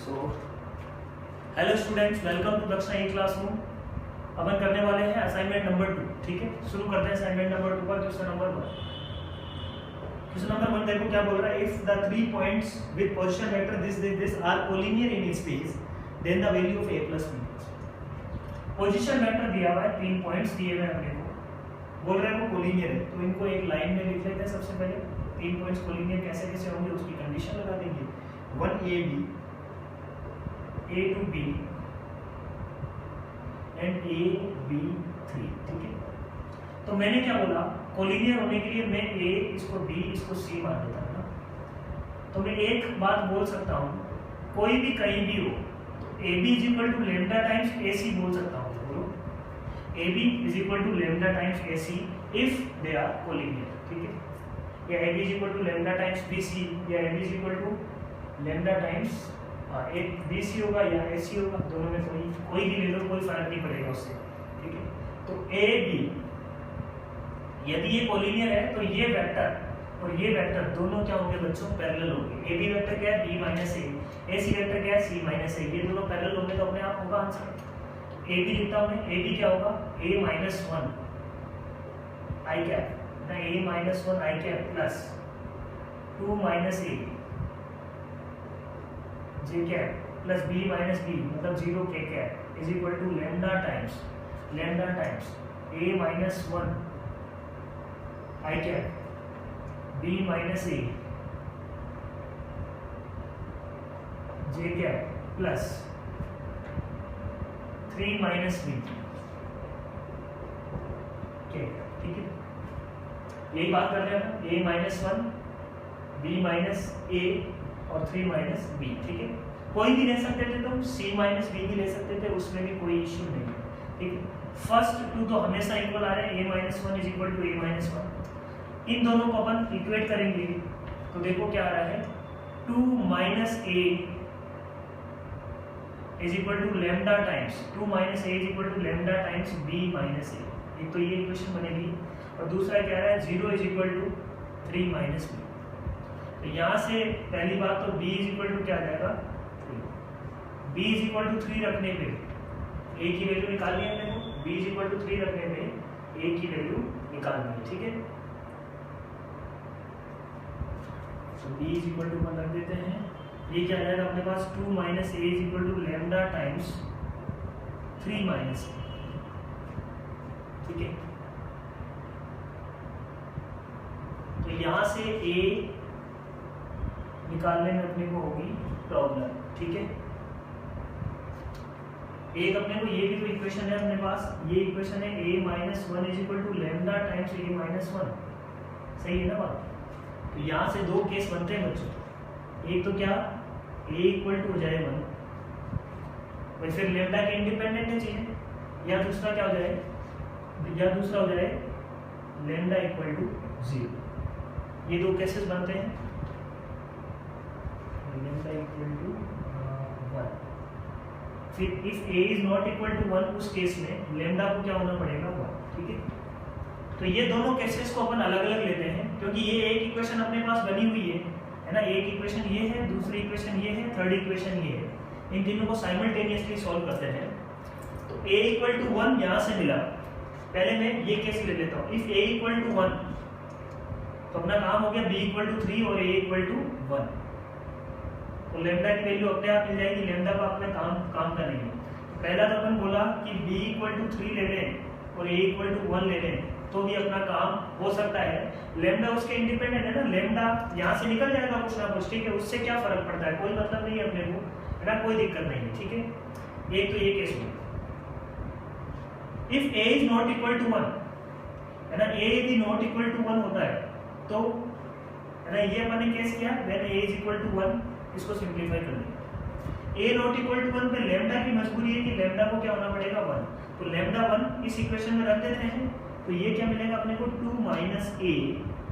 So hello students, welcome to Daksha e classroom. अपन करने वाले हैं असाइनमेंट नंबर 2। ठीक है, शुरू करते हैं असाइनमेंट नंबर 2 का क्वेश्चन नंबर 1। क्वेश्चन नंबर 1 देखो क्या बोल रहा है। If the 3 points with position vector this are collinear in space then the value of a plus b। Position vector दिया हुआ है, 3 पॉइंट्स दिए हुए हैं अपने को, बोल रहे हैं वो कोलिनियर है। तो इनको एक लाइन में लिख लेते हैं। सबसे पहले 3 पॉइंट्स कोलिनियर कैसे कैसे होंगे उसकी कंडीशन लगा देंगे। 1ab a to b and a b 3। ठीक है, तो मैंने क्या बोला, कोलिनियर होने के लिए मैं a इसको b इसको c मान देता हूं ना। तो मैं एक बात बोल सकता हूं, कोई भी कहीं भी हो तो ab is equal to lambda times ac बोल सकता हूं। बोलो ab is equal to lambda times ac if they are collinear. ठीक है, या ab is equal to lambda times bc, या ab is equal to lambda times एक BC होगा या AC होगा, दोनों में कोई भी ले लो, कोई फर्क नहीं पड़ेगा उससे। ठीक है, तो AB यदि ये कोलिनियर है तो ये वेक्टर और ये वेक्टर दोनों क्या होंगे बच्चों, पैरेलल होंगे। AB वेक्टर क्या है, B माइनस ए, AC वेक्टर क्या है, C माइनस ए। ये दोनों पैरेलल होंगे तो अपने आप होगा आंसर। AB लिखता हूं मैं, AB क्या होगा, A माइनस 1 I कैप ना, A minus 1 I cap plus 2 minus A J cap plus b minus B मतलब 0 k cap is equal to lambda times a minus 1 i cap b minus a J cap plus 3 minus b k। ठीक है, यही बात कर रहे हैं हम, a minus 1 b minus a और 3 माइनस बी। ठीक है, कोई भी ले सकते थे, तो c माइनस बी भी ले सकते थे, उसमें भी कोई इश्यू नहीं है। ठीक है, फर्स्ट टू तो हमेशा इक्वल आ रहे हैं, a minus 1 is equal to a minus 1। इन दोनों को अपन इक्वेट करेंगे तो देखो क्या आ रहा है, 2 minus a is equal to lambda times 2 minus a is equal to lambda times b minus a। एक तो ये इक्वेशन बनेगी और दूसरा क्या आ रहा है, 0 is equal to 3 minus b। तो यहाँ से पहली बात तो b इज इक्वल टू क्या आ जाएगा, 3। b इज इक्वल टू 3 रखने पे a की वैल्यू निकालनी है मेरे को, b इज इक्वल टू 3 रखने पे a की वैल्यू निकालनी है। ठीक है, तो b इज इक्वल टू 1 रख देते हैं। ये क्या आ जाएगा अपने पास, 2 minus a is equal to lambda times 3 minus a। ठीक है, तो यहाँ से a निकालने में अपने को होगी प्रॉब्लम। ठीक है, एक अपने को ये भी तो इक्वेशन है अपने पास, ये इक्वेशन है a minus 1 is equal to lambda times a minus 1। सही है ना बात। तो यहाँ से दो केस बनते हैं बच्चों, एक तो क्या a इक्वल टू हो जाए 1, वैसे लेमडा के इंडिपेंडेंट है चीजें, या दूसरा क्या हो जाए, या दूसरा हो जाए लेमडा इक्वल टू 0। ये दो केसेस बनते हैं, लेमडा इक्वल टू 1। फिर if a is not equal to 1, उस केस में लेमडा को क्या होना पड़ेगा, 1। ठीक है, तो ये दोनों केसेस को अपन अलग अलग लेते हैं क्योंकि ये एक इक्वेशन अपने पास बनी हुई है ना। एक इक्वेशन ये है, दूसरी इक्वेशन ये है, थर्ड इक्वेशन ये है। इन तीनों को साइमल्टेनियसली सॉल्व करते हैं। तो a इक्वल टू 1 यहाँ से मिला, पहले मैं ये केस ले लेता हूँ। इफ a इक्वल टू 1 तो अपना काम हो गया, b इक्वल टू 3 और a इक्वल टू 1। तो लेमडा की वैल्यू अपने आप मिल जाएगी, लेमडा का अपने काम करेंगे। पहला तो अपन बोला कि b इक्वल टू 3 ले लें और a इक्वल टू 1 ले लें तो भी अपना काम हो सकता है। लेमडा उसके इंडिपेंडेंट है ना, लेमडा यहाँ से निकल जाएगा कुछ ना कुछ। ठीक है, उससे क्या फर्क पड़ता है, कोई मतलब नहीं है अपने को, है ना, कोई दिक्कत नहीं है। ठीक है, एक तो ये केस हुआ। If a is not equal to 1, है ना, a यदि नॉट इक्वल टू 1 होता है तो, है ना, ये अपन ने केस किया, when a is equal to 1, इसको सिंपलीफाई कर देंगे। a नॉट इक्वल टू 1 पे लेमडा की मजबूरी है कि लेमडा को क्या होना पड़ेगा, 1। तो लेमडा 1 इस इक्वेशन में रख देते हैं, तो ये क्या मिलेगा अपने को, 2 माइनस a,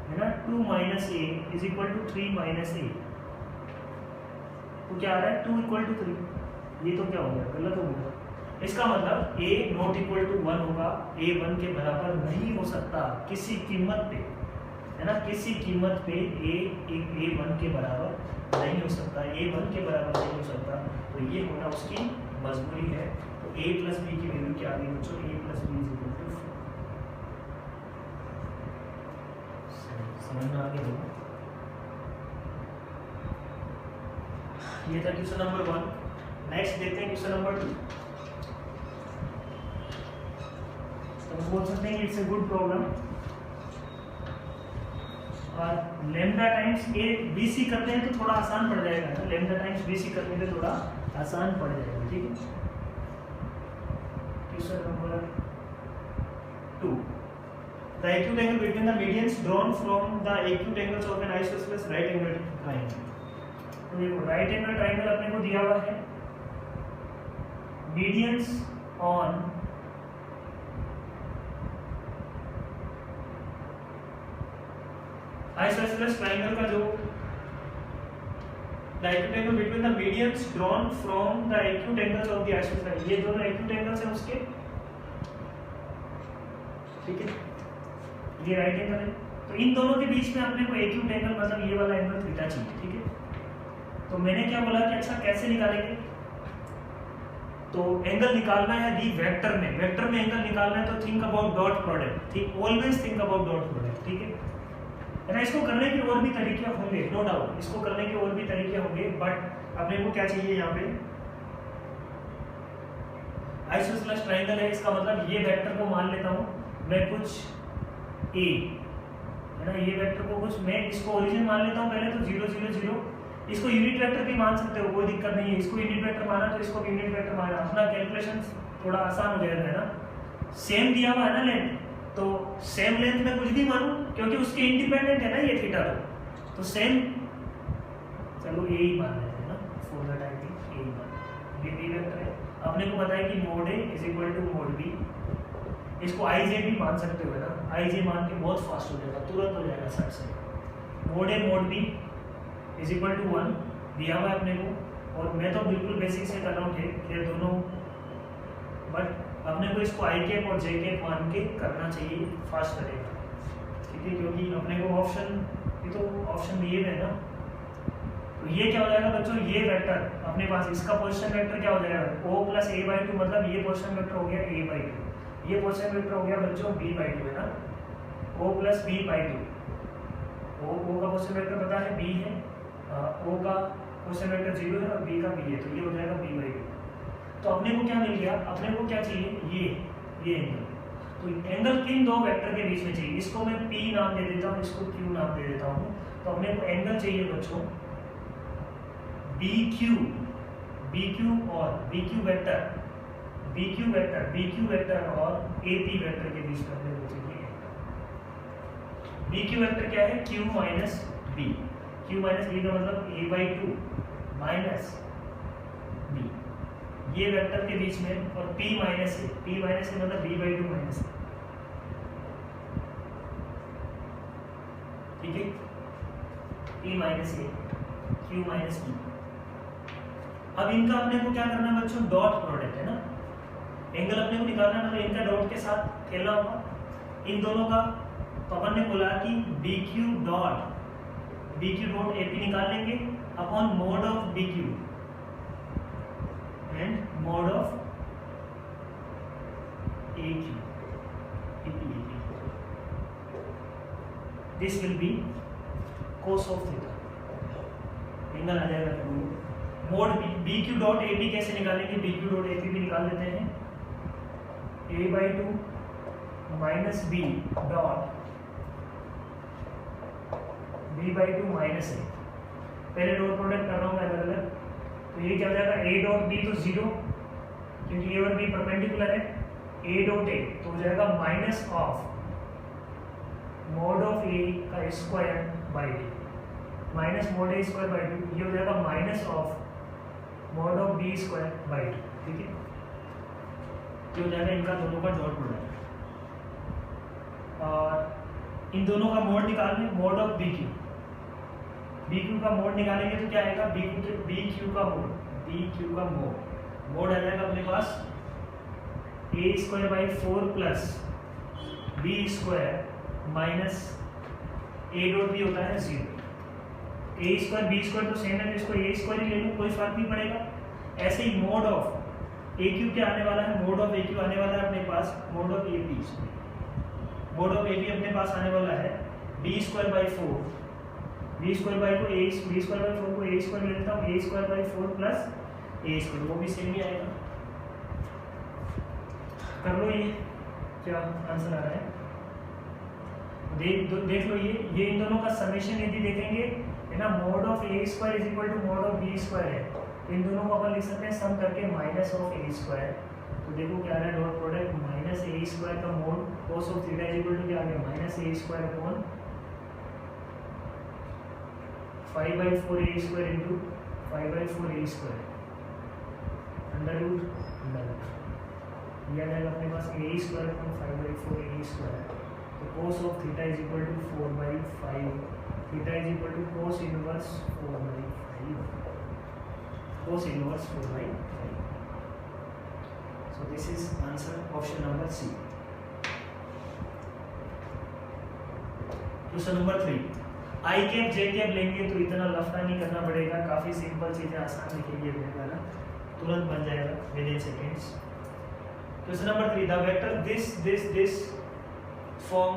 है ना, 2 minus a is equal to 3 minus a। तो क्या आ रहा है, 2 इक्वल टू 3। ये तो क्या हो गया, गलत हो गया। इसका मतलब a नॉट इक्वल टू 1 होगा, a 1 के बराबर नहीं हो सकता किसी कीमत पे। है ना, किसी कीमत पे A1 के बराबर नहीं हो सकता, A1 के बराबर नहीं हो सकता, तो ये होना उसकी मजबूरी है। तो A प्लस बी की वैल्यू क्या आ गई बच्चों, A plus B is equal to 4। समझ में आ गया होगा। ये था क्वेश्चन नंबर 1। नेक्स्ट देखते हैं क्वेश्चन नंबर 2। तो बोल सकते हैं कि इट्स ए गुड प्रॉब्लम। और lambda times A B C करते हैं तो थोड़ा आसान पड़ जाएगा ना, लैम्डा टाइम्स बी सी करने में थोड़ा आसान पड़ जाएगा। ठीक है, question number 2। The acute angle between the medians drawn from the acute angles of an isosceles right angle triangle। तो देखो राइट एंगल ट्राइंगल अपने को दिया हुआ है, मीडियंस ऑन आइसोसेलेस ट्राइंगल का जो the acute angle between the medians drawn from the acute angles of the isosceles, ये दोनों एक्यूट एंगल्स हैं उसके। ठीक है, ये राइट एंगल है, तो इन दोनों के बीच में अपने को एक्यूट एंगल मतलब ये वाला एंगल थीटा चाहिए। ठीक है, तो मैंने क्या बोला कि अच्छा कैसे निकालेंगे, तो एंगल निकालना है दी वेक्टर में, वेक्टर में एंगल निकालना है तो थिंक अबाउट डॉट प्रोडक्ट। ठीक, always think about dot product. ठीक है ना, इसको करने के और भी तरीके होंगे, नो डाउट, इसको करने के और भी तरीके होंगे, बट अपने को क्या चाहिए यहाँ पे, आइसोसेलेस ट्राइंगल है, इसका मतलब ये वेक्टर को मान लेता हूँ मैं कुछ a, है ना, ये वेक्टर को कुछ मैं इसको ओरिजिन मान लेता हूँ पहले, तो 0 0 0, इसको यूनिट वेक्टर भी मान सकते हो, कोई दिक्कत नहीं है, इसको यूनिट वेक्टर माना तो इसको भी यूनिट वेक्टर माना, अपना कैलकुलेशन थोड़ा आसान हो जाएगा, है ना। सेम दिया हुआ है ना लेंथ, तो सेम लेंथ में कुछ भी मानो क्योंकि उसके इंडिपेंडेंट है ना ये थीटा, तो सेम चलो ए ही मान लेते हैं ना, फॉर द टाइम ए ही मान, ये बी वेक्टर है। अपने को पता है कि mod A is equal to mod B, इसको आई जे भी मान सकते हो ना, आई जे मान के बहुत फास्ट हो जाएगा, तुरंत हो जाएगा सट से। Mod A mod B is equal to 1 दिया हुआ है अपने को, और मैं तो बिल्कुल बेसिक से कर रहा हूँ ये दोनों, बट अपने को इसको आई कैप और जे कैप मान के करना चाहिए, फास्ट करेगा। ठीक है, क्योंकि अपने को ऑप्शन, ये तो ऑप्शन दिए हुए है ना, तो ये क्या हो जाएगा बच्चों, ये वेक्टर अपने पास, इसका पोजीशन वेक्टर क्या हो जाएगा, o प्लस a बाई 2, मतलब ये पोजीशन वेक्टर हो गया a बाई 2, ये पोजीशन वेक्टर हो गया बच्चों b बाई 2, है ना, o plus b by 2, o का पोजीशन वेक्टर पता है b है, o का पोजीशन वेक्टर 0 है और b का b है, तो ये हो जाएगा b बाई 2। तो अपने को क्या मिल गया, अपने को क्या चाहिए, ये एंगल, तो एंगल किन दो वेक्टर के बीच में चाहिए, इसको मैं p नाम दे देता हूँ, इसको q नाम दे देता हूँ, तो अपने को एंगल चाहिए बच्चों BQ और BQ वेक्टर और AP वेक्टर के बीच में अपने को चाहिए। BQ वेक्टर क्या है, Q minus B, Q minus B का मतलब a बाई 2 माइनस B, ये वेक्टर के बीच में, और P माइनस ए मतलब B बाई 2 माइनस, ठीक है, P माइनस ए, Q माइनस B। अब इनका अपने को क्या करना है बच्चों, डॉट प्रोडक्ट है ना, एंगल अपने को निकालना है, मतलब इनका डॉट के साथ खेलना होगा इन दोनों का। तो अपन ने बोला कि BQ डॉट AP निकाल लेंगे upon mod of BQ and mod of AQ, this will be cos of theta, angle आ जाएगा। मोड BQ डॉट AP कैसे निकालेंगे, BQ डॉट AP भी निकाल लेते हैं, a by 2 minus B dot B by 2 minus A, पहले dot product कर रहा हूँ मैं अलग अलग, तो ये क्या हो जाएगा, A डॉट B तो 0 क्योंकि A और B परपेंडिकुलर है, A डॉट A तो हो जाएगा minus of mode of A का square by 2 minus mode A square by 2, ये हो जाएगा minus of mode of B square by 2। ठीक है, ये हो जाएगा इनका दोनों का डॉट प्रोडक्ट, और इन दोनों का मोड निकालने, मोड ऑफ BQ का मोड निकालेंगे तो क्या आएगा, BQ का मोड आ जाएगा अपने पास a square by 4 plus B square minus 2 a square by 4 plus b square minus 2 a square by 4 plus b square minus 2 a square by 4 plus b square minus 2 a square by 4 plus b square minus 2 ठीक है, ये हो जाएगा इनका दोनों का dot product, और इन दोनों का मोड निकालने, मोड ऑफ BQ का मोड निकालेंगे तो क्या आएगा, BQ का मोड ए डॉट बी होता है 0। ए स्क्वायर बी स्क्वायर तो सेम है, तो इसको ए स्क्वायर ही ले लूँ, कोई फर्क नहीं पड़ेगा। ऐसे ही मोड ऑफ ए क्यू क्या आने वाला है, मोड ऑफ ए क्यू आने वाला है अपने पास, mod of A B, mod of A B अपने पास आने वाला है B square by 4, B square by को ए, बी स्क्वायर बाई 4 को ए स्क्वायर ले लेता हूँ, A square by 4 plus A square, वो भी सेम ही आएगा। कर लो ये क्या आंसर आ रहा है, देख लो ये इन दोनों का समेशन यदि देखेंगे है ना, mod of A square is equal to mod of B square है, तो इन दोनों को अपन लिख सकते हैं सम करके माइनस ऑफ ए स्क्वायर। तो देखो क्या आ रहा है, dot product minus A square का mod cos of theta is equal to क्या आ गया, minus A square upon 5/4 A square into 5/4 A square under root यह आ जाएगा अपने पास A square upon 5/4 A square. तो cos of theta is equal to 4/5, theta is equal to cos inverse 4/5, cos inverse 4/5। So this is answer option number C. Question number 3, I cap J cap लेंगे तो इतना लफड़ा नहीं करना पड़ेगा, काफी simple चीजें आसान लिखेंगे अपने वाला, तुरंत बन जाएगा within seconds. Question number 3, the vector this form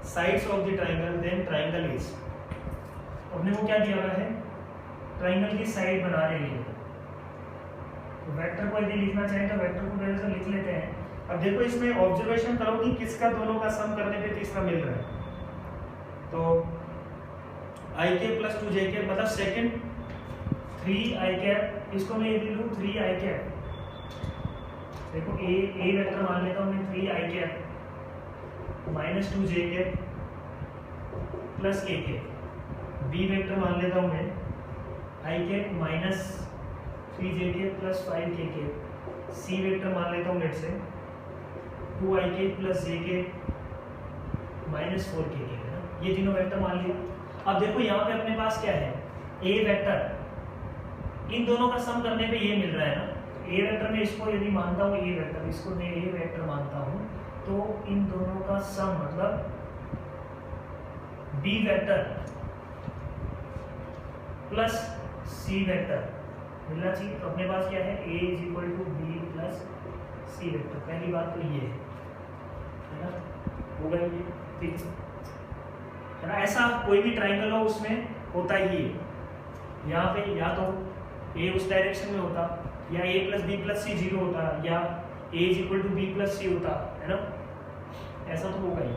sides of the triangle, then triangle is, अपने को क्या दिया हुआ है, ट्राइंगल की साइड बना रहे हैं। तो वेक्टर को यदि लिखना चाहें तो वेक्टर को पहले से लिख लेते हैं। अब देखो इसमें ऑब्जर्वेशन करो कि किसका दोनों का सम करने पे तीसरा मिल रहा है। तो आई कैप प्लस 2 जे कैप मतलब सेकंड 3 आई कैप, इसको मैं यदि लूँ 3 आई कैप, देखो ए वेक्टर मान लेता हूँ मैं 3 आई कैप माइनस 2 जे कैप प्लस के कैप, बी वेक्टर मान लेता हूँ मैं आई कैप माइनस 3 जे कैप प्लस 5 के कैप, सी वेक्टर मान लेता हूँ लेट से 2 आई कैप प्लस जे कैप माइनस 4 के कैप है ना, ये तीनों वेक्टर मान लिया। अब देखो यहाँ पे अपने पास क्या है, ए वेक्टर, इन दोनों का सम करने पे ये मिल रहा है ना, ए वेक्टर में इसको यदि मानता हूँ ए वेक्टर, इसको मैं ए वेक्टर मानता हूँ, तो इन दोनों का सम मतलब B vector plus C vector मिलना चाहिए। तो अपने पास क्या है, A is equal to B plus C vector, पहली बात तो ये है ना, होगा ये ठीक है ना। ऐसा कोई भी ट्राइंगल हो उसमें होता ही है, यहाँ पे या तो ए उस डायरेक्शन में होता, या A plus B plus C 0 होता, या A is equal to B plus C होता है ना, ऐसा तो होगा ही।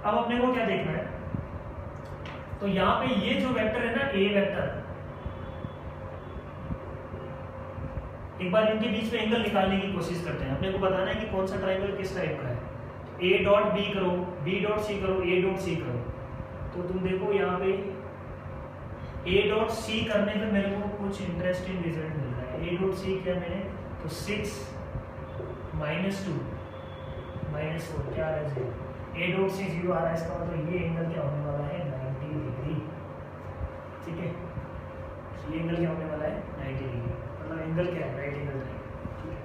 अब अपने को क्या देखना है, तो यहाँ पे ये जो वेक्टर है ना ए वेक्टर, एक बार इनके बीच में एंगल निकालने की कोशिश करते हैं। अपने को बताना है कि कौन सा ट्राइंगल किस टाइप का है। ए डॉट बी करो, बी डॉट सी करो, ए डॉट सी करो, तो तुम देखो यहाँ पे ए डॉट सी करने पे मेरे को कुछ इंटरेस्टिंग रिजल्ट मिल रहा है। ए डॉट सी किया मैंने तो 6 माइनस 2 माइनस 4 क्या आ रहा है, ए डॉट सी 0 आ रहा है, इसका मतलब ये एंगल क्या होने वाला है 90 डिग्री, ठीक है। ये एंगल क्या होने वाला है 90 डिग्री, मतलब एंगल क्या है, राइट एंगल ट्रायंगल, ठीक है।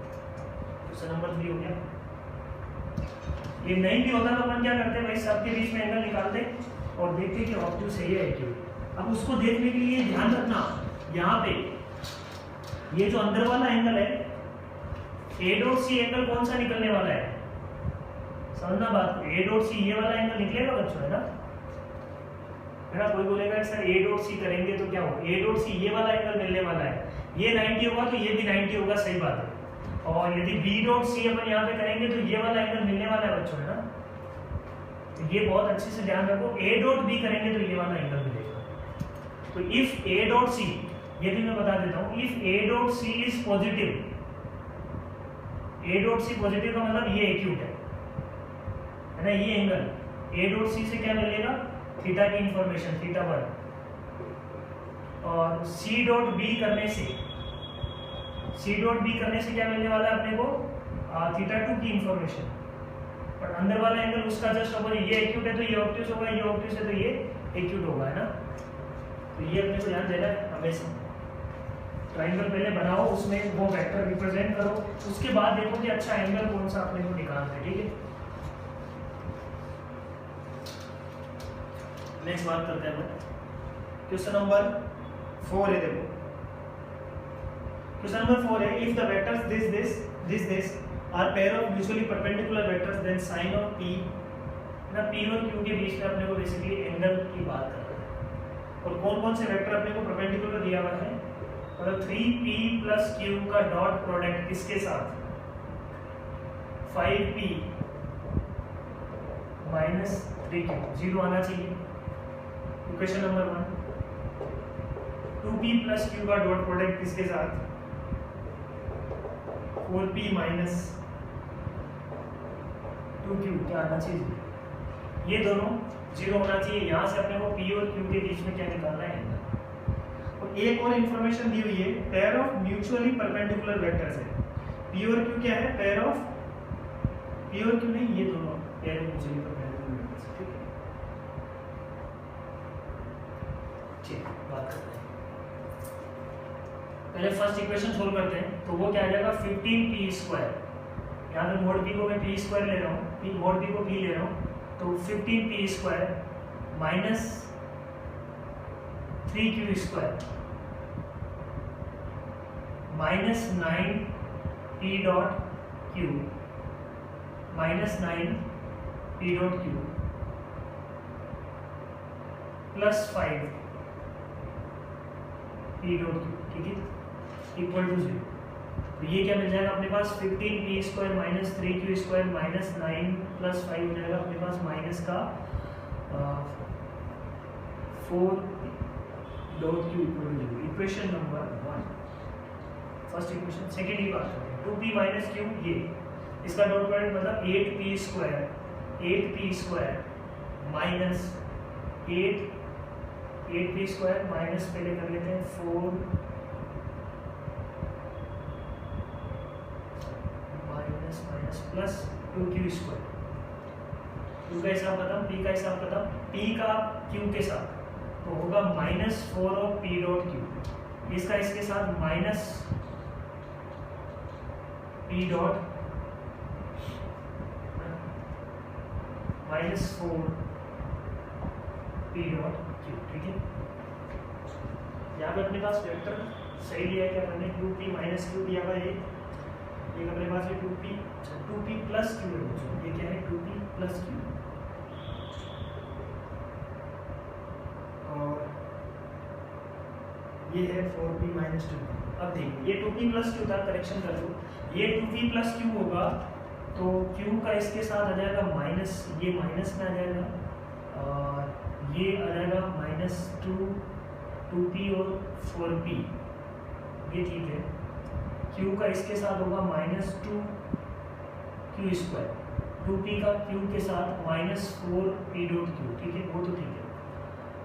क्वेश्चन नंबर 3 हो गया। ये नहीं भी होता तो अपन क्या करते हैं भाई, सबके बीच में एंगल निकालते और देखते कि ऑब्ट्यूज सही है कि। अब उसको देखने के लिए ध्यान रखना, यहाँ पे ये जो अंदर वाला एंगल है ए डॉट सी एंगल कौन सा निकलने वाला है, समझना बात। ए डॉट सी ये वाला एंगल निकलेगा बच्चों, है ना। कोई बोलेगा सर ए डॉट सी करेंगे तो क्या होगा, ए डॉट सी ये वाला एंगल मिलने वाला है, ये 90 होगा तो ये भी 90 होगा, सही बात है। और यदि बी डॉट सी अपन यहाँ पे करेंगे तो ये वाला एंगल मिलने वाला है बच्चों, है ना। तो ये बहुत अच्छे से ध्यान रखो, ए डॉट बी करेंगे तो ये वाला एंगल मिलेगा। तो इफ ए डॉट सी, ये भी मैं बता देता हूँ, if A dot C is positive, A dot C positive का मतलब ये एक्यूट है ना, ये एंगल ए डॉट सी से क्या मिलेगा, थीटा की इंफॉर्मेशन थीटा 1, और सी डॉट बी करने से, सी डॉट बी करने से क्या मिलने वाला है अपने को, थीटा 2 की इंफॉर्मेशन। पर अंदर वाला एंगल उसका जस्ट ऊपर, ये एक्यूट है तो ये ऑब्ट्यूज होगा, ये ऑब्ट्यूज है तो ये एक्यूट होगा, है ना। तो ये अपने को ध्यान देना है हमेशा। ट्राइंगल पहले बनाओ, उसमें वो वेक्टर रिप्रेजेंट करो, उसके बाद देखो कि अच्छा एंगल कौन सा अपने को निकालना है, ठीक है। नेक्स्ट बात करते हैं अपन क्वेश्चन नंबर 4 है। देखो क्वेश्चन नंबर 4 है, if the vectors this are pair of mutually perpendicular vectors then sine of p ना p और q के बीच में अपने को बेसिकली एंगल की बात कर रहे हैं। और कौन कौन से वेक्टर अपने को परपेंडिकुलर दिया हुआ है, मतलब 3p प्लस q का डॉट प्रोडक्ट किसके साथ 5p माइनस 3q, 0 आना चाहिए। Equation number 1, 2p plus q का डॉट प्रोडक्ट किसके साथ 4p माइनस 2q, क्या आना चाहिए, ये दोनों 0 होना चाहिए। यहाँ से अपने को p और q के बीच में क्या निकालना है। और एक और इंफॉर्मेशन दी हुई है, pair of mutually perpendicular vectors है। p और q क्या है, पेयर ऑफ p और q नहीं, ये दोनों pair of mutually perpendicular vectors है। ठीक है, बात करते हैं। पहले फर्स्ट इक्वेशन सोल्व करते हैं, तो वो क्या आ जाएगा 15p²। यहाँ पे मोड p को मैं p² ले रहा हूँ, मोड p को p ले रहा हूँ, तो 15p² minus 3q² minus 9p dot q minus 9p dot q plus 5p dot q, ठीक है, इक्वल टू 0। तो ये क्या मिल जाएगा अपने पास 15p² minus 3q² minus 9 plus 5 हो जाएगा अपने पास माइनस का 4 dot q equal to 0। Equation number 1 first equation. Second की बात करते हैं, 2p माइनस q, ये इसका डॉट प्रोडक्ट मतलब 8p² माइनस 8p² माइनस पहले कर लेते हैं 4 माइनस प्लस 2q²। q का हिसाब खत्म, p का हिसाब खत्म, p का q के साथ तो होगा -4 ऑफ p डॉट q, इसका इसके साथ minus p dot -4 p dot q, ठीक है। यहाँ पे अपने पास वेक्टर सही लिया है, क्या करने 2p माइनस q दिया हुआ है, एक अपने पास है 2p प्लस q है, ये क्या है 2p प्लस q, और ये है 4p माइनस 2p। अब देखिए ये 2p प्लस q था, करेक्शन कर दो, ये 2p प्लस q होगा तो q का इसके साथ आ जाएगा माइनस, ये माइनस में आ जाएगा, और ये आ जाएगा -2p और 4p, ये ठीक है। q का इसके साथ होगा -2q², 2p का q के साथ -4p डॉट q, ठीक है, वो तो ठीक है।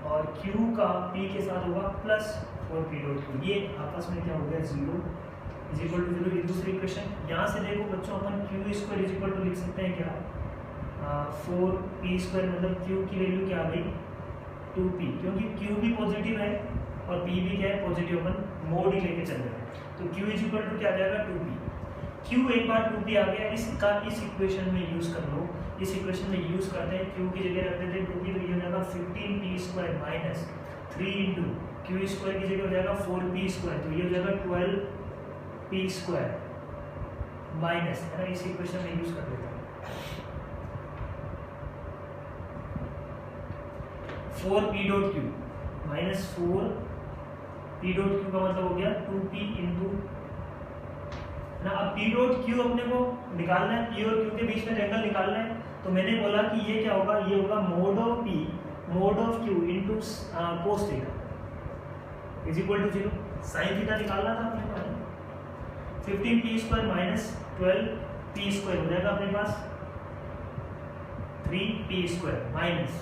और q का p के साथ होगा +4p डॉट q, ये आपस में क्या हो गया 0 इज इक्वल टू 0। ये दूसरी इक्वेशन। यहाँ से देखो बच्चों, अपन q² इज इक्वल टू लिख सकते हैं क्या 4p² मतलब q की वैल्यू क्या आ गई 2p, क्योंकि q भी पॉजिटिव है और p भी क्या है पॉजिटिव, अपन मोड ही लेके चल रहे हैं, तो q इज इक्वल टू क्या आ जाएगा 2p। q एक बार 2p आ गया, इसका इस इक्वेशन में यूज कर लो, इस इक्वेशन में यूज करते हैं, q की जगह रखते थे 2p, तो ये हो जाएगा 15p² माइनस 3 इंटू q² की जगह हो जाएगा 4p², तो ये हो जाएगा 12p² माइनस, है ना, इस इक्वेशन में यूज कर देते हैं 4p dot q minus 4p dot q का मतलब हो गया 2p इंटू ना। अब p डॉट q अपने को निकालना है, p और q के बीच में एंगल निकालना है, तो मैंने बोला कि ये क्या होगा, ये होगा mod of p mod of q into cos theta is equal to 0। Sine theta निकालना था अपने को, 15p² माइनस 12p² हो जाएगा अपने पास 3p² माइनस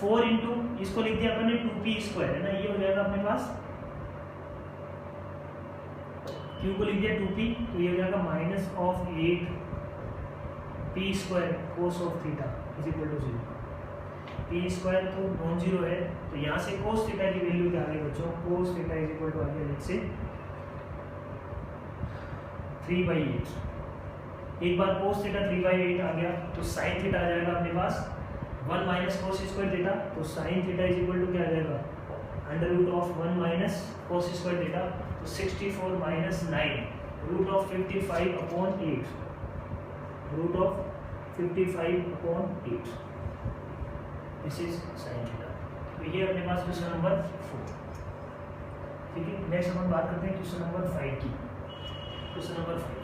4 इंटू इसको लिख दिया अपने 2p², है ना, ये हो जाएगा अपने पास q को लिख दिया 2p, तो ये हो जाएगा -8p² cos of theta is equal to 0। p² तो नॉन जीरो है, तो यहाँ से कोस थीटा की वैल्यू क्या आ गई बच्चों, cos theta is equal to आ गया लेट्स से 3/8। एक बार कोस थीटा 3/8 आ गया, तो साइन थीटा आ जाएगा अपने पास 1 माइनस cos स्क्वायर थीटा, तो sin theta is equal to क्या आ जाएगा, under root of 1 minus cos square theta, तो 64 minus 9 root of 55 upon 8, root of 55 upon 8, this is sin theta. तो ये अपने पास क्वेश्चन नंबर 4। ठीक है, नेक्स्ट हम बात करते हैं क्वेश्चन नंबर 5 की। Question number 5,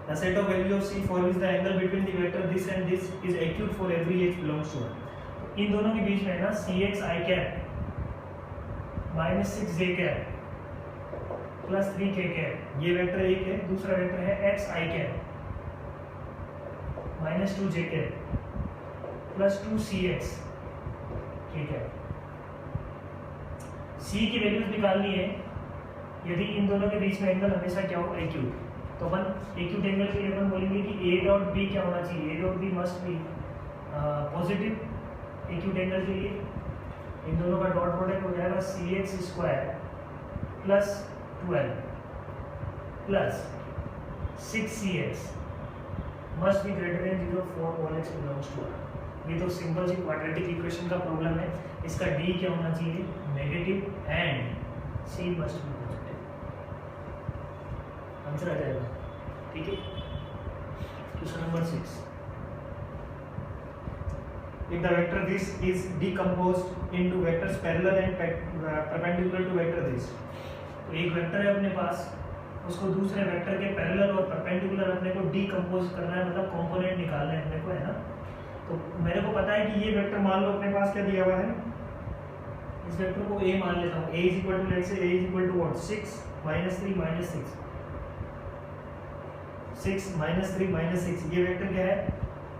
the set of value of C for which the angle between the vector this and this is acute for every x belongs to 1। तो इन दोनों के बीच में है ना cx I cap minus 6j cap plus 3k cap, ये vector एक है, दूसरा वेक्टर है x I cap minus 2j cap plus 2cx k cap. C की वैल्यूज निकालनी है यदि इन दोनों के बीच में एंगल हमेशा क्या हो, एक्यूट। तो अपन एक्यूट एंगल के लिए अपन बोलेंगे कि ए डॉट बी क्या होना चाहिए, A dot B must be positive acute angle के लिए। इन दोनों का डॉट प्रोडक्ट हो जाएगा C X square plus 12 plus 6cx must be greater than 0 for all X belongs to R। ये तो सिंपल सी क्वाड्रेटिक इक्वेशन का प्रॉब्लम है। इसका डी क्या होना चाहिए, negative, and C must be positive, answer आ जाएगा। ठीक है, question number 6, if the vector this is decomposed into vectors parallel and perpendicular to vector this। तो एक वेक्टर है अपने पास, उसको दूसरे वेक्टर के पैरेलल और परपेंडिकुलर अपने को डीकम्पोज करना है, मतलब कंपोनेंट निकालना है अपने को, है ना। तो मेरे को पता है कि ये वेक्टर मान लो अपने पास क्या दिया हुआ है, इस वेक्टर को a मान लेता हूँ, a is equal to let's say a is equal to what 6 minus 3 minus 6, 6 minus 3 minus 6, ये वेक्टर क्या है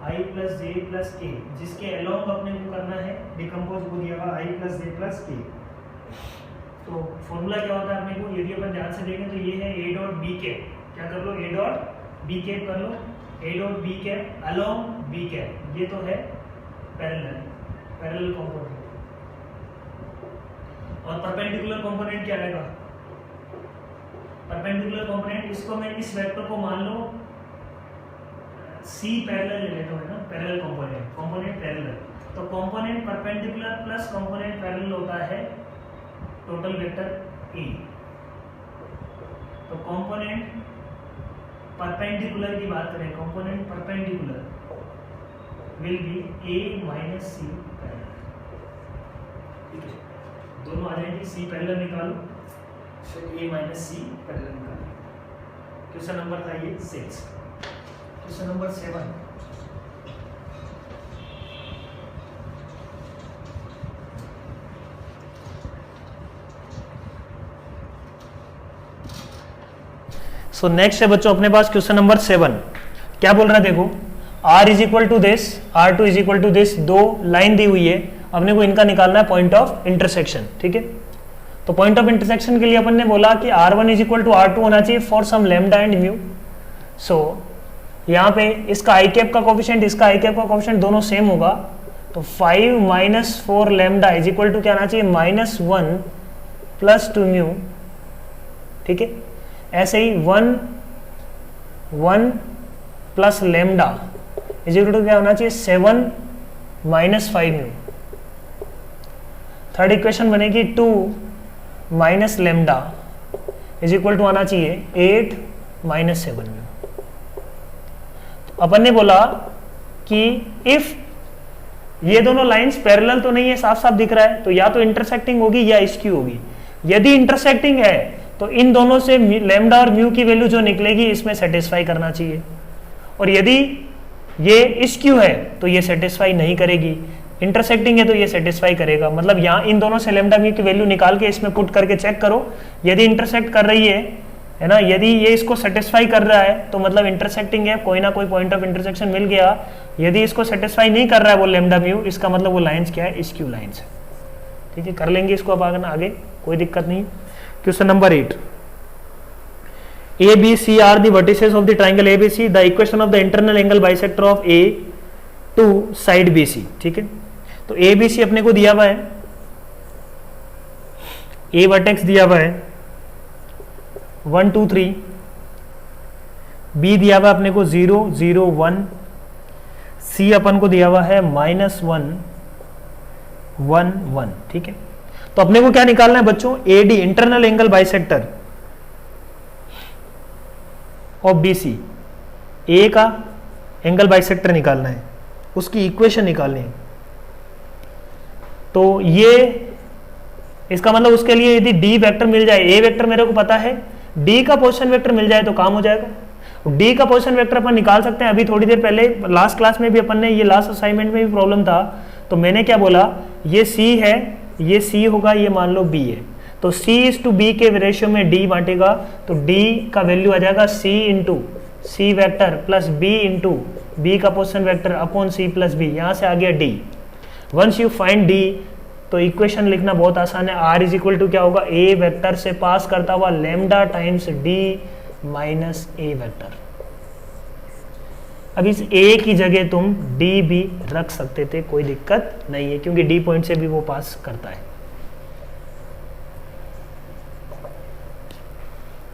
i प्लस जे प्लस के, जिसके अलोंग अपने को करना है डिकम्पोज, वो दिया हुआ i प्लस जे प्लस के। तो फॉर्मूला क्या होता है अपने को, यदि अपन ध्यान से देखें तो ये है a डॉट बी कैप, क्या कर लो, a डॉट बी कैप कर लो, a dot B cap along B cap, ये तो है पैरेलल कंपोनेंट। और परपेंडिकुलर कंपोनेंट क्या रहेगा, परपेंडिकुलर कंपोनेंट, इसको मैं इस वेक्टर को मान लो C पैरेलल ले लेता हूं, है ना, पैरेलल कंपोनेंट, कंपोनेंट पैरेलल। तो component perpendicular plus component parallel होता है टोटल वेक्टर A। तो कंपोनेंट परपेंडिकुलर की बात करें, component perpendicular will be A minus C parallel. ठीक है, दोनों आ जाएंगे, C पैरेलल निकालो, फिर A माइनस C पैरेलल निकालो। क्वेश्चन नंबर था ये 6। क्वेश्चन नंबर 7, सो नेक्स्ट है बच्चों अपने पास क्वेश्चन नंबर 7। क्या बोल रहा है देखो, r is equal to this, r2 is equal to this, दो लाइन दी हुई है, अपने को इनका निकालना है पॉइंट ऑफ इंटरसेक्शन। ठीक है, तो पॉइंट ऑफ इंटरसेक्शन के लिए अपन ने बोला कि r1 is equal to r2 होना चाहिए for some lambda and mu. So यहाँ पे इसका आई कैप का कोफिशिएंट, इसका आई कैप का कोफिशिएंट दोनों सेम होगा, तो 5 minus 4 lambda is equal to क्या आना चाहिए, -1 प्लस 2 म्यू। ठीक है, ऐसे ही 1 plus lambda is equal to क्या होना चाहिए, 7 माइनस 5 म्यू। थर्ड इक्वेशन बनेगी 2 minus lambda is equal to आना चाहिए 8 माइनस 7 म्यू। अपन ने बोला कि इफ ये दोनों लाइंस पैरेलल तो नहीं है, साफ साफ दिख रहा है, तो या तो इंटरसेक्टिंग होगी या स्क्यू होगी। यदि इंटरसेक्टिंग है तो इन दोनों से लैम्डा और म्यू की वैल्यू जो निकलेगी इसमें सेटिस्फाई करना चाहिए, और यदि ये स्क्यू है तो ये सेटिस्फाई नहीं करेगी, इंटरसेक्टिंग है तो ये सेटिस्फाई करेगा। मतलब यहाँ इन दोनों से लैम्डा म्यू की वैल्यू निकाल के इसमें पुट करके चेक करो, यदि इंटरसेक्ट कर रही है ना, यदि ये इसको सेटिस्फाई कर रहा है तो मतलब इंटरसेक्टिंग है, कोई ना कोई पॉइंट ऑफ इंटरसेक्शन मिल गया। यदि इसको सेटिस्फाई नहीं कर रहा है वो लैम्डा म्यू, इसका मतलब वो लाइंस क्या है, स्क्यू लाइंस है। ठीक है, कर लेंगे इसको अब आगे, कोई दिक्कत नहीं। Question number 8, A, B, C are the vertices of the triangle ABC. The equation of the internal angle bisector of A to side BC। ठीक है, तो ABC अपने को दिया हुआ है, A वर्टेक्स दिया हुआ है 1 2 3, B दिया हुआ अपने को 0 0 1 सी अपन को दिया हुआ है -1 1 1, ठीक है। तो अपने को क्या निकालना है बच्चों, AD internal angle bisector of BC, A का एंगल बाइसेक्टर निकालना है, उसकी इक्वेशन निकालनी है। तो ये इसका मतलब उसके लिए यदि डी वेक्टर मिल जाए, ए वेक्टर मेरे को पता है, डी का पोजीशन वेक्टर मिल जाए तो काम हो जाएगा। डी का पोजीशन वेक्टर अपन निकाल सकते हैं। अभी थोड़ी देर पहले लास्ट क्लास में भी अपन ने, ये लास्ट असाइनमेंट में भी प्रॉब्लम था, तो मैंने क्या बोला, ये सी है, ये सी होगा, ये मान लो बी है, तो C/B के रेशियो में डी बांटेगा, तो डी का वैल्यू आ जाएगा C into C vector plus B into B का position vector upon C plus B, यहाँ से आ गया D. Once you find D तो इक्वेशन लिखना बहुत आसान है, R इज इक्वल टू क्या होगा, ए वेक्टर से पास करता हुआ लैम्डा टाइम्स डी माइनस ए वेक्टर। अब इस ए की जगह तुम डी भी रख सकते थे, कोई दिक्कत नहीं है, क्योंकि डी पॉइंट से भी वो पास करता है।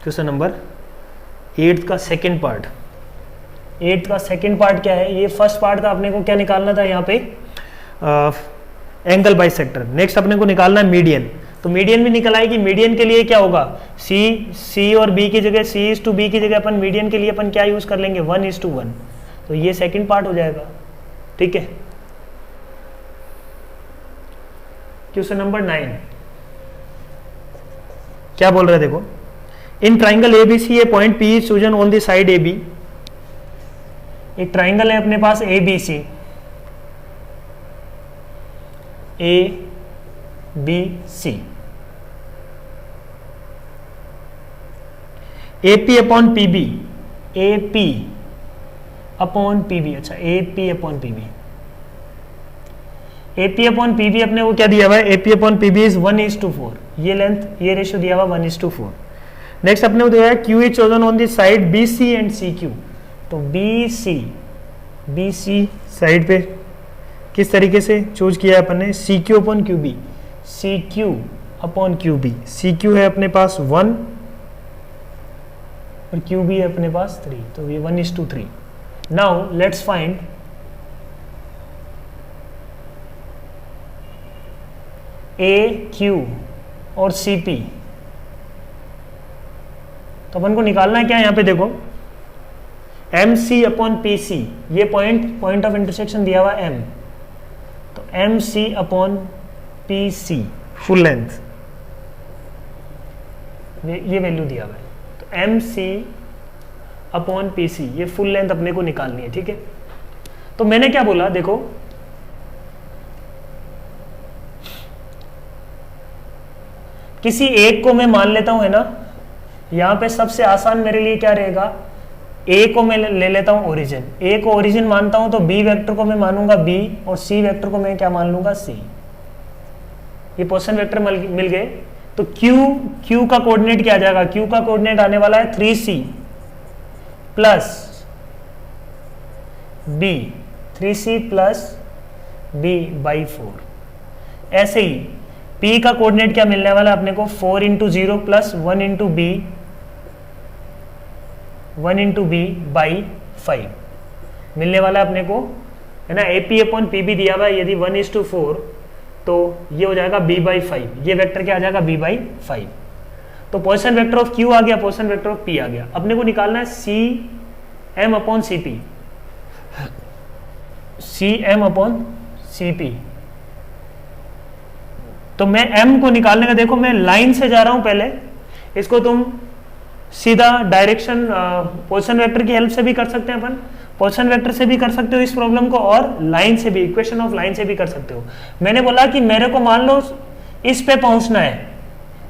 क्वेश्चन नंबर 8 का सेकंड पार्ट। 8 का सेकंड पार्ट क्या है, ये फर्स्ट पार्ट था, अपने को क्या निकालना था यहाँ पे, एंगल बाइसेक्टर। नेक्स्ट अपने को निकालना है मीडियन, तो मीडियन भी निकल आएगी। मीडियन के लिए क्या होगा, सी और बी की जगह, C/B की जगह अपन मीडियन के लिए अपन क्या यूज कर लेंगे, 1:1, तो ये सेकंड पार्ट हो जाएगा, ठीक है। क्वेश्चन नंबर 9 क्या बोल रहे हैं, देखो, in triangle ABC A point P is chosen on the side AB। एक ट्राइंगल है अपने पास ABC, ABC, AP upon PB, AP upon PB, अच्छा AP upon PB, AP upon PB अपने को क्या दिया हुआ है, AP अपॉन PB इज 1:4, ये लेंथ, ये रेशियो दिया हुआ 1:4। नेक्स्ट अपने को दिया है Q is chosen on the side BC and CQ, तो BC साइड पे किस तरीके से चूज किया है अपन ने, CQ upon QB, CQ upon QB, CQ है अपने पास 1 और QB है अपने पास 3, तो ये 1:3। नाउ लेट्स फाइंड AQ और CP, तो अपन को निकालना है क्या, यहाँ पे देखो MC अपॉन PC, ये पॉइंट ऑफ इंटरसेक्शन दिया हुआ M, तो MC upon PC full length, ये वैल्यू दिया हुआ है, तो MC अपॉन PC ये फुल लेंथ अपने को निकालनी है, ठीक है। तो मैंने क्या बोला, देखो किसी एक को मैं मान लेता हूं, है ना, यहां पे सबसे आसान मेरे लिए क्या रहेगा, ए को मैं ले लेता हूं ओरिजिन, ए को ओरिजिन मानता हूं, तो बी वेक्टर को मैं मानूंगा बी और सी वेक्टर को मैं क्या मान लूंगा, सी। ये पोजीशन वेक्टर मिल गए, तो क्यू का कोऑर्डिनेट क्या आ जाएगा, क्यू का कोऑर्डिनेट आने वाला है 3C plus B, 3C plus B by 4। ऐसे ही P का कोऑर्डिनेट क्या मिलने वाला है अपने को, 4:0 प्लस 1:b बाई 5 मिलने वाला है अपने को, है ना। AP अपॉन PB दिया हुआ है, यदि 1:4 तो ये हो जाएगा b/5, ये वेक्टर क्या आ जाएगा, b/5। तो पोजीशन वेक्टर ऑफ Q आ गया, पोजीशन वेक्टर ऑफ P आ गया। अपने को निकालना है CM upon CP, CM upon CP। तो मैं M को निकालने का, देखो मैं लाइन से जा रहा हूं, पहले इसको तुम सीधा डायरेक्शन पोजीशन वेक्टर की हेल्प से भी कर सकते हैं, अपन पोजीशन वेक्टर से भी कर सकते हो इस प्रॉब्लम को, और लाइन से भी, इक्वेशन ऑफ लाइन से भी कर सकते हो। मैंने बोला कि मेरे को मान लो इस पे पहुंचना है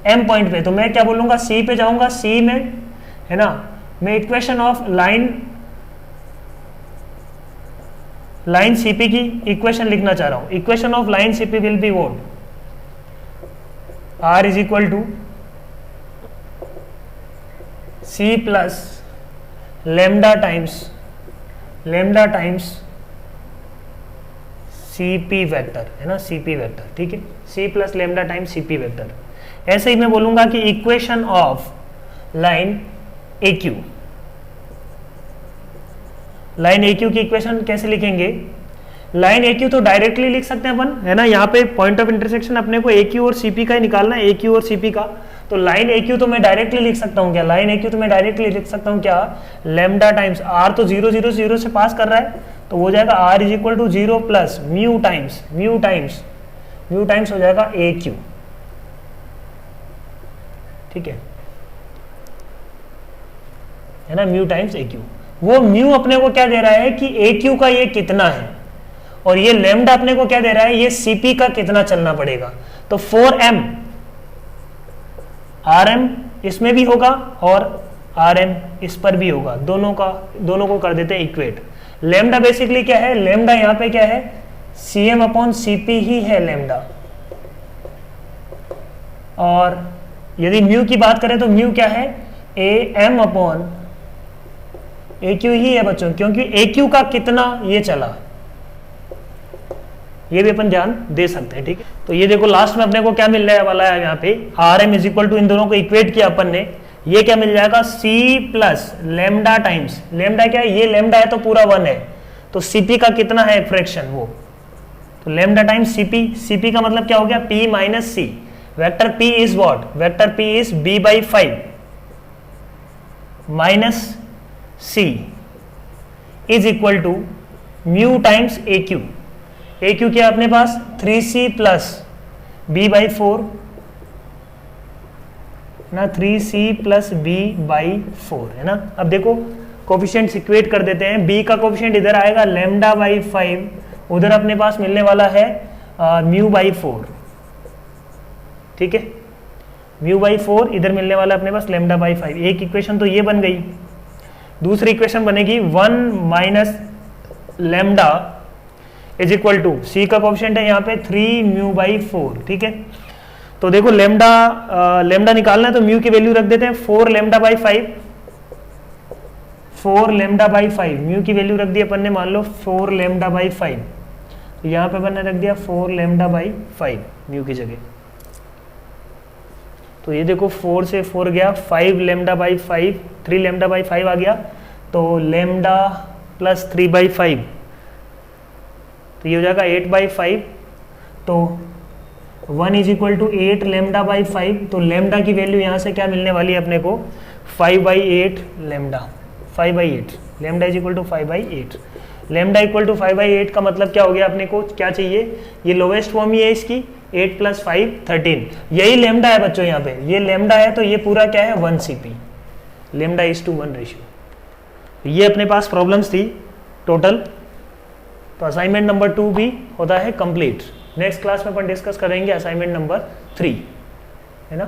M पॉइंट पे, तो मैं क्या बोलूंगा, C पे जाऊंगा, C में, है ना, मैं इक्वेशन ऑफ लाइन CP की इक्वेशन लिखना चाह रहा हूं। Equation of line CP will be what, R is equal to C plus lambda times CP vector, है ना, CP वेक्टर, ठीक है, C plus lambda times CP vector. ऐसे ही मैं बोलूंगा कि equation of line AQ, line AQ की इक्वेशन कैसे लिखेंगे, लाइन ए क्यू तो डायरेक्टली लिख सकते हैं अपन, है ना। यहाँ पे पॉइंट ऑफ इंटरसेक्शन अपने को ए क्यू और सीपी का ही निकालना है, ए क्यू और सीपी का। तो लाइन ए क्यू तो मैं डायरेक्टली लिख सकता हूँ क्या, लाइन ए क्यू तो मैं डायरेक्टली लिख सकता हूँ क्या, लेमडा टाइम्स आर, तो 0 0 0 से पास कर रहा है, तो हो जाएगा R is equal to 0 plus mu times हो जाएगा ए क्यू, ठीक है ना, म्यू टाइम्स ए क्यू। वो म्यू अपने को क्या दे रहा है कि ए क्यू का ये कितना है, और ये लेमडा अपने को क्या दे रहा है, ये सीपी का कितना चलना पड़ेगा। तो 4m rm इसमें भी होगा और rm इस पर भी होगा, दोनों को कर देते हैं इक्वेट। लेमडा बेसिकली क्या है, लेमडा यहाँ पे क्या है, cm अपॉन cp ही है लेमडा। और यदि म्यू की बात करें तो म्यू क्या है, am अपॉन ए क्यू ही है बच्चों, क्योंकि ए क्यू का कितना ये चला, ये भी अपन ध्यान दे सकते हैं, ठीक है। तो ये देखो लास्ट में अपने को क्या मिलने वाला है यहाँ पे, R M is equal to, इन दोनों को इक्वेट किया अपन ने, ये क्या मिल जाएगा, C plus lambda times, lambda क्या है, ये लेमडा है तो पूरा 1 है, तो सीपी का कितना है फ्रैक्शन वो, तो लेमडा टाइम्स सीपी, सीपी का मतलब क्या हो गया, P minus C, vector P is what, vector P is B by 5 minus C is equal to mu times A Q. A Q क्या अपने पास 3c प्लस बी बाई 4 ना, 3c plus B by 4 है ना। अब देखो coefficient equate कर देते हैं, b का कोफिशिएंट इधर आएगा लेमडा बाई 5, उधर अपने पास मिलने वाला है म्यू बाई 4, ठीक है, म्यू बाई 4 इधर मिलने वाला अपने पास लेमडा बाई 5। एक इक्वेशन तो ये बन गई, दूसरी इक्वेशन बनेगी 1 minus lambda is equal to, C का कोफिशिएंट है यहाँ पे 3 म्यू बाई 4, ठीक है। तो देखो लेमडा निकालना है तो म्यू की वैल्यू रख देते हैं 4 lambda by 5, 4 lambda by 5, mu की वैल्यू रख दी अपन ने, मान लो 4 लेमडा बाई 5, तो यहाँ पे अपन ने रख दिया 4 लेमडा बाई 5 म्यू की जगह। तो ये देखो 4 से 4 गया, 5 लेमडा बाई 5, 3 लेमडा बाई 5 आ गया, तो लेमडा प्लस 3 बाई 5, तो ये हो जाएगा 8 बाई 5, तो 1 is equal to 8 lambda by 5, तो लेमडा की वैल्यू यहाँ से क्या मिलने वाली है अपने को, 5 by 8 lambda, 5 by 8, lambda is equal to 5 by 8, lambda equal to 5 by 8 का मतलब क्या हो गया, अपने को क्या चाहिए, ये लोवेस्ट फॉर्म ही है इसकी, 8 प्लस 5 13, यही लेमडा है बच्चों यहाँ पे, ये लेमडा है, तो ये पूरा क्या है 1 CP, lambda is to 1 ratio. ये अपने पास प्रॉब्लम्स थी टोटल, तो असाइनमेंट नंबर 2 भी होता है कंप्लीट। नेक्स्ट क्लास में अपन डिस्कस करेंगे असाइनमेंट नंबर 3, है ना।